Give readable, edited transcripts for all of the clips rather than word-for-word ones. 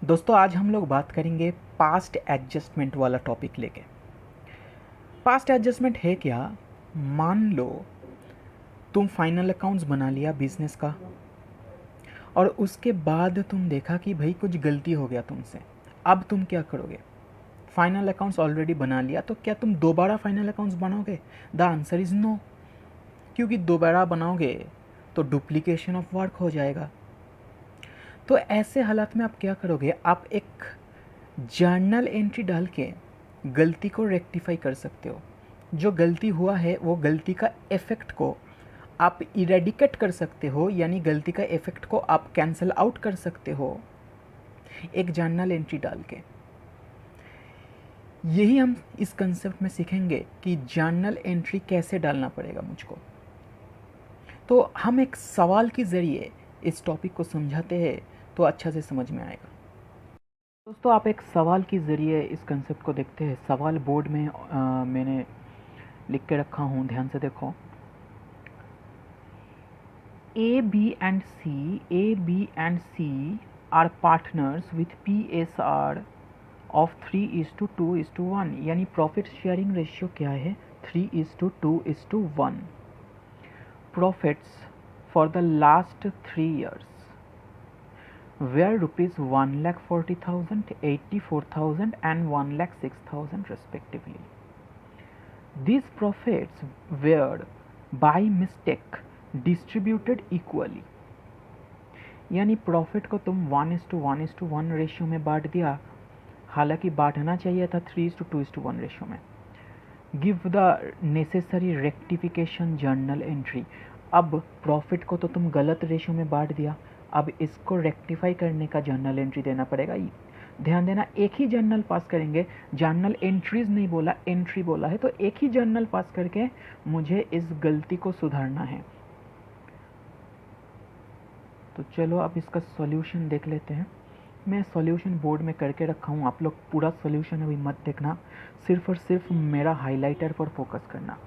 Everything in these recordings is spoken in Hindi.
दोस्तों आज हम लोग बात करेंगे पास्ट एडजस्टमेंट वाला टॉपिक लेके। पास्ट एडजस्टमेंट है क्या? मान लो तुम फाइनल अकाउंट्स बना लिया बिजनेस का और उसके बाद तुम देखा कि भाई कुछ गलती हो गया तुमसे। अब तुम क्या करोगे? फाइनल अकाउंट्स ऑलरेडी बना लिया तो क्या तुम दोबारा फाइनल अकाउंट्स बनाओगे? द आंसर इज़ नो, क्योंकि दोबारा बनाओगे तो डुप्लीकेशन ऑफ वर्क हो जाएगा। तो ऐसे हालात में आप क्या करोगे? आप एक जर्नल एंट्री डाल के गलती को रेक्टिफाई कर सकते हो। जो गलती हुआ है वो गलती का इफ़ेक्ट को आप इरेडिकेट कर सकते हो, यानी गलती का इफ़ेक्ट को आप कैंसिल आउट कर सकते हो एक जर्नल एंट्री डाल के। यही हम इस कंसेप्ट में सीखेंगे कि जर्नल एंट्री कैसे डालना पड़ेगा मुझको। तो हम एक सवाल के ज़रिए इस टॉपिक को समझाते हैं तो अच्छा से समझ में आएगा। दोस्तों आप एक सवाल के ज़रिए इस कंसेप्ट को देखते हैं। सवाल बोर्ड में मैंने लिख के रखा हूँ, ध्यान से देखो। A, B and C are partners with PSR of 3:2:1, यानी प्रॉफिट शेयरिंग रेशियो क्या है? 3:2:1। Profits for the last 3 years were rupees 1,40,000, 84,000 and 1,06,000 respectively. These profits were by mistake distributed equally, यानी प्रॉफिट को तुम 1:1:1 रेशियो में बांट दिया, हालांकि बांटना चाहिए था 3:2:1 रेशियो में। Give the necessary rectification journal entry. अब प्रॉफिट को तो तुम गलत रेशियो में बांट दिया, अब इसको रेक्टिफाई करने का जर्नल एंट्री देना पड़ेगा। ध्यान देना, एक ही जर्नल पास करेंगे, जर्नल एंट्रीज नहीं बोला, एंट्री बोला है, तो एक ही जर्नल पास करके मुझे इस गलती को सुधारना है। तो चलो अब इसका सॉल्यूशन देख लेते हैं। मैं सॉल्यूशन बोर्ड में करके रखा हूँ, आप लोग पूरा सॉल्यूशन अभी मत देखना, सिर्फ और सिर्फ मेरा हाइलाइटर पर फोकस करना।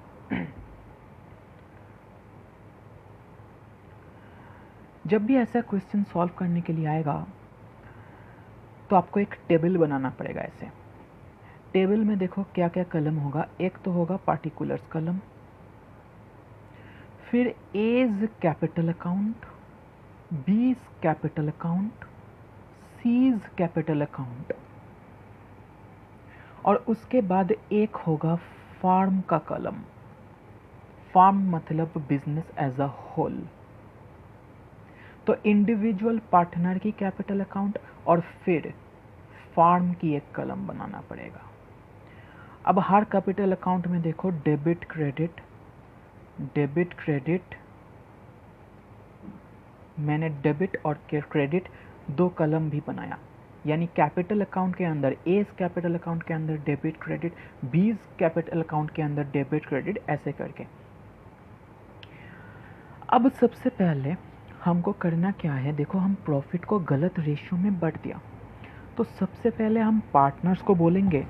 जब भी ऐसा क्वेश्चन सॉल्व करने के लिए आएगा तो आपको एक टेबल बनाना पड़ेगा। ऐसे टेबल में देखो क्या क्या कलम होगा। एक तो होगा पार्टिकुलर्स कलम, फिर A's capital account, B's capital account, C's capital account, और उसके बाद एक होगा फार्म का कलम। फार्म मतलब बिजनेस एज अ होल। तो इंडिविजुअल पार्टनर की कैपिटल अकाउंट और फिर फार्म की एक कलम बनाना पड़ेगा। अब हर कैपिटल अकाउंट में देखो डेबिट क्रेडिट, डेबिट क्रेडिट, मैंने डेबिट और क्रेडिट दो कलम भी बनाया, यानी कैपिटल अकाउंट के अंदर एस कैपिटल अकाउंट के अंदर डेबिट क्रेडिट, बीज कैपिटल अकाउंट के अंदर डेबिट क्रेडिट, ऐसे करके। अब सबसे पहले हमको करना क्या है, देखो हम प्रॉफिट को गलत रेशियो में बांट दिया, तो सबसे पहले हम पार्टनर्स को बोलेंगे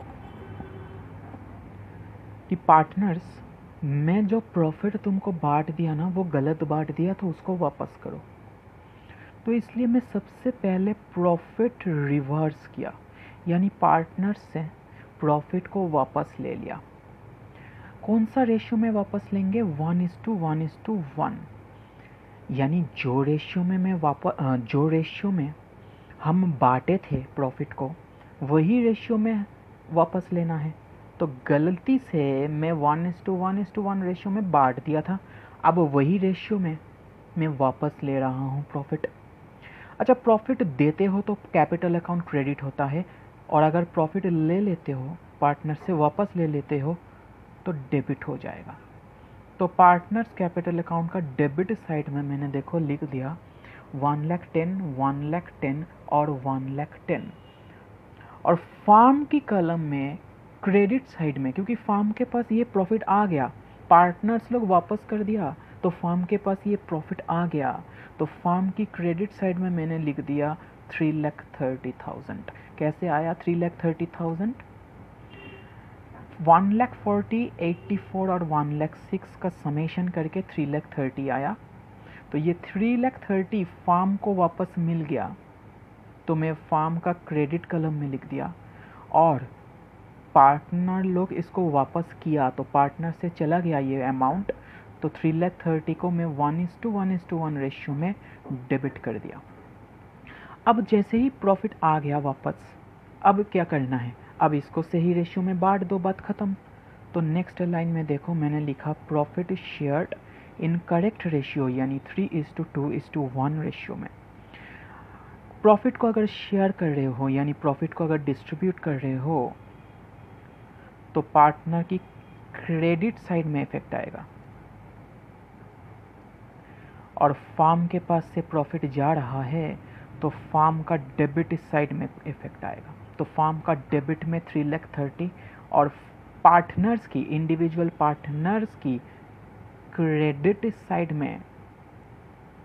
कि पार्टनर्स, मैं जो प्रॉफिट तुमको बांट दिया ना वो गलत बांट दिया, तो उसको वापस करो। तो इसलिए मैं सबसे पहले प्रॉफिट रिवर्स किया, यानी पार्टनर से प्रॉफिट को वापस ले लिया। कौन सा रेशियो में वापस लेंगे? 1:1:1, यानी जो रेशियो में जो रेशियो में हम बांटे थे प्रॉफिट को, वही रेशियो में वापस लेना है। तो गलती से मैं 1:1:1 रेशियो में बांट दिया था, अब वही रेशियो में मैं वापस ले रहा हूँ प्रॉफिट। अच्छा, प्रॉफिट देते हो तो कैपिटल अकाउंट क्रेडिट होता है, और अगर प्रॉफिट ले लेते हो, पार्टनर से वापस ले लेते हो, तो डेबिट हो जाएगा। तो पार्टनर्स कैपिटल अकाउंट का डेबिट साइड में मैंने देखो लिख दिया 1,10,000, 1,10,000 और 1,10,000। और फार्म की कलम में क्रेडिट साइड में, क्योंकि फार्म के पास ये प्रॉफिट आ गया, पार्टनर्स लोग वापस कर दिया तो फार्म के पास ये प्रॉफिट आ गया, तो फार्म की क्रेडिट साइड में मैंने लिख दिया 3,30,000। कैसे आया 3,30,000? 1,40,000, 84 और 1,06,000 का समेशन करके 3,30,000 आया। तो ये 3,30,000 फार्म को वापस मिल गया, तो मैं फार्म का क्रेडिट कॉलम में लिख दिया, और पार्टनर लोग इसको वापस किया तो पार्टनर से चला गया ये अमाउंट, तो 3,30,000 को मैं 1:1 रेशियो में डेबिट कर दिया। अब जैसे ही प्रॉफिट आ गया वापस, अब क्या करना है, अब इसको सही रेशियो में बांट दो, बात ख़त्म। तो नेक्स्ट लाइन में देखो मैंने लिखा profit shared in correct ratio, यानी 3:2:1 रेशियो में। प्रॉफिट को अगर शेयर कर रहे हो, यानी प्रॉफिट को अगर डिस्ट्रीब्यूट कर रहे हो, तो पार्टनर की क्रेडिट साइड में इफेक्ट आएगा, और फार्म के पास से प्रॉफिट जा रहा है तो फार्म का डेबिट साइड में इफेक्ट आएगा। तो फार्म का डेबिट में 3,30,000 और पार्टनर्स की, इंडिविजुअल पार्टनर्स की क्रेडिट साइड में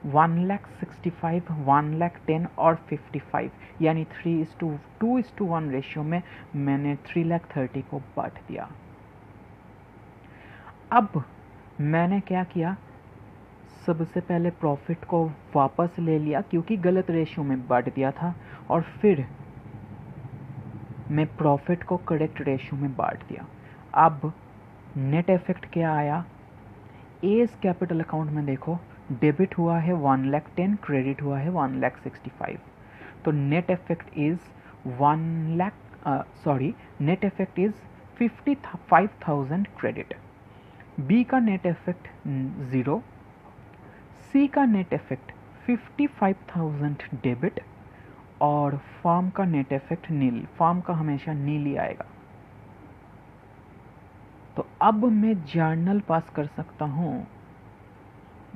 1,65,000, 1,10,000 और 55, यानी 3:2:1 रेशियो में मैंने 3,30,000 को बांट दिया। अब मैंने क्या किया, सबसे पहले प्रॉफिट को वापस ले लिया क्योंकि गलत रेशियो में बांट दिया था, और फिर मैं प्रॉफिट को करेक्ट रेशियो में बांट दिया। अब नेट इफेक्ट क्या आया, एज कैपिटल अकाउंट में देखो डेबिट हुआ है 1,10,000, क्रेडिट हुआ है 1,65,000, तो net effect is 55,000 credit. B का नेट इफेक्ट 0, सी का नेट इफेक्ट 55,000 डेबिट, और फार्म का नेट इफेक्ट नील। फार्म का हमेशा नील ही आएगा। तो अब मैं जर्नल पास कर सकता हूं।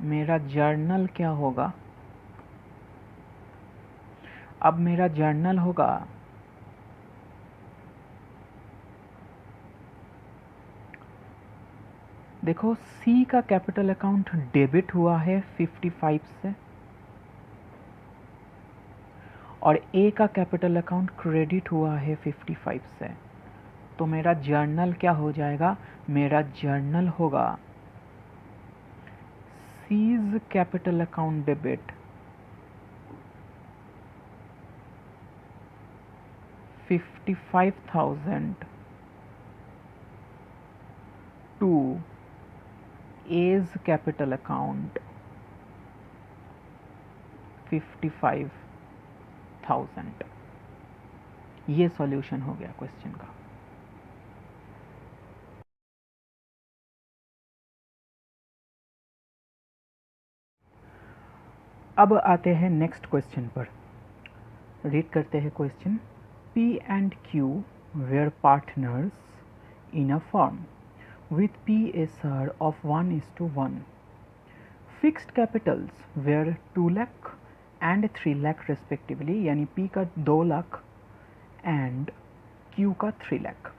मेरा जर्नल क्या होगा, अब मेरा जर्नल होगा देखो, सी का कैपिटल अकाउंट डेबिट हुआ है 55 से, और ए का कैपिटल अकाउंट क्रेडिट हुआ है 55 से। तो मेरा जर्नल क्या हो जाएगा, मेरा जर्नल होगा C's capital account debit 55,000 to A's capital account 55,000। ये सॉल्यूशन हो गया क्वेश्चन का। अब आते हैं नेक्स्ट क्वेश्चन पर। रीड करते हैं question. P and Q were partners in a firm with PSR of 1:1. Fixed capitals were 2 lakh and 3 lakh respectively, यानी P का 2 लाख and Q का 3 lakh.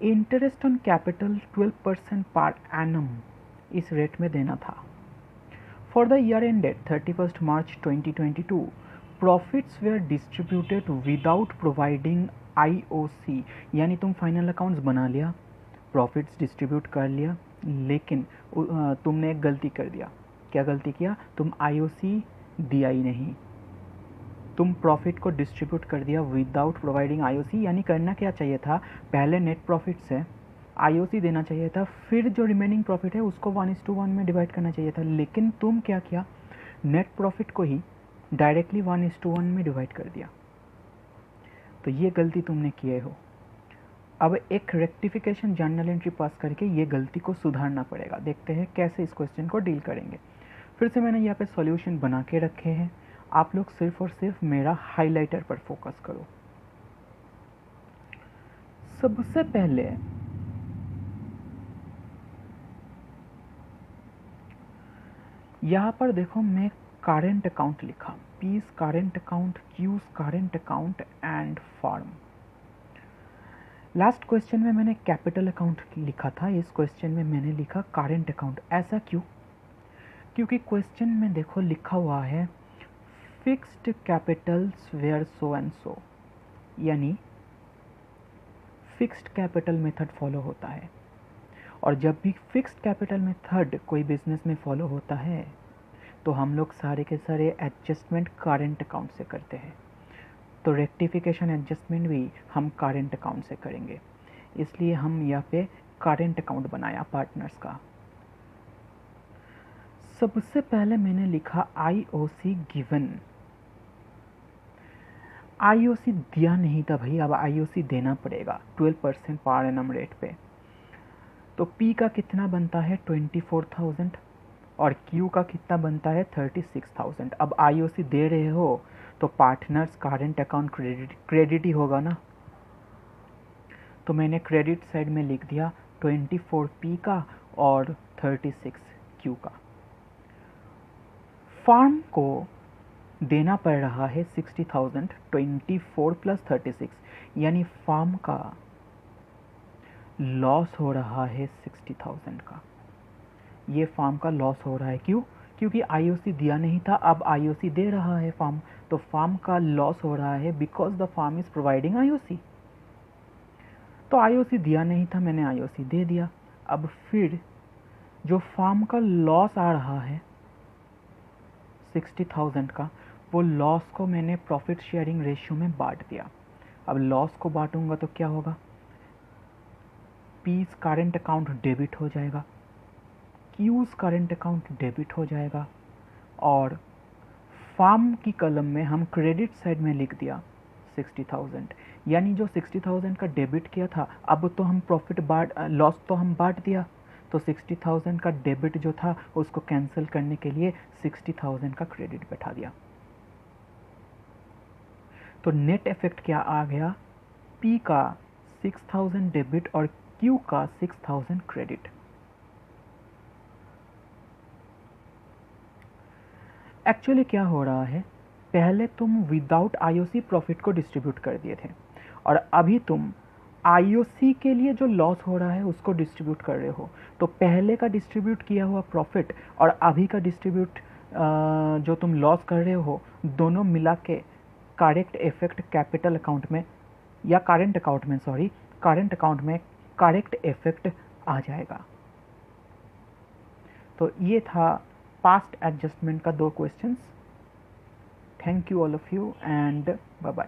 Interest on capital 12% per annum इस रेट में देना था। For the year ended 31 March 2022, profits were distributed without providing IOC, यानी तुम फाइनल अकाउंट्स बना लिया, प्रॉफिट्स डिस्ट्रीब्यूट कर लिया, लेकिन तुमने एक गलती कर दिया। क्या गलती किया, तुम आईओसी दिया ही नहीं, तुम प्रॉफिट को डिस्ट्रीब्यूट कर दिया विदाउट प्रोवाइडिंग आईओसी। यानी करना क्या चाहिए था, पहले नेट प्रॉफिट से आईओसी देना चाहिए था, फिर जो रिमेनिंग प्रॉफिट है उसको 1:1 में डिवाइड करना चाहिए था, लेकिन तुम क्या किया, नेट प्रॉफिट को ही डायरेक्टली 1:1 में डिवाइड कर दिया। तो ये गलती तुमने किए हो। अब एक रेक्टिफिकेशन जर्नल एंट्री पास करके ये गलती को सुधारना पड़ेगा। देखते हैं कैसे इस क्वेश्चन को डील करेंगे। फिर से मैंने यहाँ पे सॉल्यूशन बना के रखे हैं, आप लोग सिर्फ और सिर्फ मेरा हाइलाइटर पर फोकस करो। सबसे पहले यहाँ पर देखो मैं करेंट अकाउंट लिखा, P's current account, Q's current account and firm. Last question में मैंने कैपिटल अकाउंट लिखा था, इस क्वेश्चन में मैंने लिखा करेंट अकाउंट। ऐसा क्यों, क्योंकि क्वेश्चन में देखो लिखा हुआ है fixed capitals were so and so, यानी फिक्स्ड कैपिटल मेथड फॉलो होता है। और जब भी फिक्स्ड कैपिटल मेथड कोई बिजनेस में फॉलो होता है तो हम लोग सारे के सारे एडजस्टमेंट करेंट अकाउंट से करते हैं, तो रेक्टिफिकेशन एडजस्टमेंट भी हम करेंट अकाउंट से करेंगे, इसलिए हम यहाँ पे करेंट अकाउंट बनाया पार्टनर्स का। सबसे पहले मैंने लिखा आईओसी गिवन। आईओसी दिया नहीं था भाई, अब आईओसी देना पड़ेगा 12% पर एनम रेट पे। तो पी का कितना बनता है 24,000 और क्यू का कितना बनता है 36,000। अब आईओसी दे रहे हो तो पार्टनर्स करेंट अकाउंट क्रेडिट ही होगा ना, तो मैंने क्रेडिट साइड में लिख दिया 24 पी का और 36 क्यू का। फार्म को देना पड़ रहा है 60,000, 24 प्लस 36, यानी फार्म का लॉस हो रहा है 60,000 का। ये फार्म का लॉस हो रहा है, क्यों? क्योंकि आईओसी दिया नहीं था, अब आईओसी दे रहा है फार्म, तो फार्म का लॉस हो रहा है because the firm is providing IOC. तो आईओसी दिया नहीं था, मैंने आईओसी दे दिया। अब फिर जो फार्म का लॉस आ रहा है 60,000 का, वो लॉस को मैंने प्रॉफिट शेयरिंग रेशियो में बांट दिया। अब लॉस को बांटूंगा तो क्या होगा, पीस करेंट अकाउंट डेबिट हो जाएगा, क्यूज करेंट अकाउंट डेबिट हो जाएगा, और फार्म की कलम में हम क्रेडिट साइड में लिख दिया 60,000, यानी जो 60,000 का डेबिट किया था, अब तो हम लॉस तो हम बांट दिया, तो 60,000 का डेबिट जो था उसको कैंसिल करने के लिए 60,000 का क्रेडिट बैठा दिया। तो नेट इफेक्ट क्या आ गया, पी का 6,000 डेबिट और क्यू का 6,000 क्रेडिट। एक्चुअली क्या हो रहा है, पहले तुम विदाउट आईओसी प्रॉफिट को डिस्ट्रीब्यूट कर दिए थे, और अभी तुम आईओसी के लिए जो लॉस हो रहा है उसको डिस्ट्रीब्यूट कर रहे हो। तो पहले का डिस्ट्रीब्यूट किया हुआ प्रॉफिट और अभी का डिस्ट्रीब्यूट जो तुम लॉस कर रहे हो, दोनों मिला के करेक्ट इफेक्ट कैपिटल अकाउंट में या करेंट अकाउंट में, करेंट अकाउंट में करेक्ट इफेक्ट आ जाएगा। तो ये था पास्ट एडजस्टमेंट का 2 questions. Thank you all of you and bye bye.